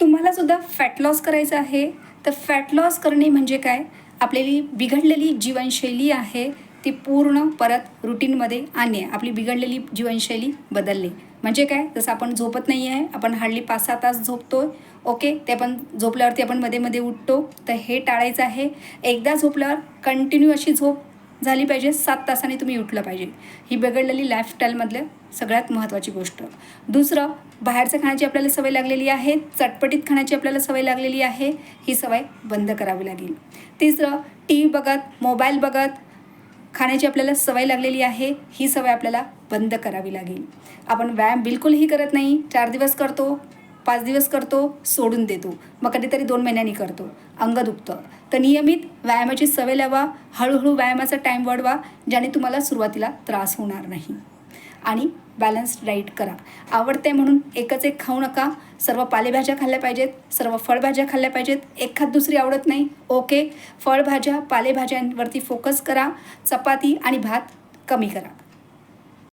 तुम्हाला सुद्धा fat loss करायचं आहे, तर फॅट लॉस करणे म्हणजे काय? आपली बिघडलेली जीवनशैली आहे ती पूर्ण परत रुटीनमध्ये आणणे. आपली बिघडलेली जीवनशैली बदलणे म्हणजे काय? जसं आपण झोपत नाही आहे, आपण हार्डली 5-6 तास झोपतोय. ओके, ते आपण झोपल्यावरती आपण मध्ये उठतो, तर हे टाळायचं आहे. एकदा झोपल्यावर कंटिन्यू अशी झोप झाली पाहिजे, 7 तासांनी तुम्ही उठलं पाहिजे. ही बिघडलेली लाईफस्टाईलमधलं सगळ्यात महत्त्वाची गोष्ट. दुसरं, बाहेरचं खाण्याची आपल्याला सवय लागलेली आहे, चटपटीत खाण्याची आपल्याला सवय लागलेली आहे, ही सवय बंद करावी लागेल. तिसरं, टी व्ही बघत, मोबाईल बघत खाण्याची आपल्याला सवय लागलेली आहे, ही सवय आपल्याला बंद करावी लागेल. आपण व्यायाम बिलकुलही करत नाही, 4 दिवस करतो, 5 दिवस करतो, सोडून देतो, मग कधीतरी 2 महिन्यांनी करतो, अंग दुखतं. तर नियमित व्यायामाची सवय लावा, हळूहळू व्यायामाचा टाईम वाढवा, ज्याने तुम्हाला सुरुवातीला त्रास होणार नाही. आणि बॅलन्स्ड डाईट करा. आवडते म्हणून एकच एक खाऊ नका, सर्व पालेभाज्या खाल्ल्या पाहिजेत, सर्व फळभाज्या खाल्ल्या पाहिजेत. एखाद दुसरी आवडत नाही, ओके, फळभाज्या पालेभाज्यांवरती फोकस करा, चपाती आणि भात कमी करा.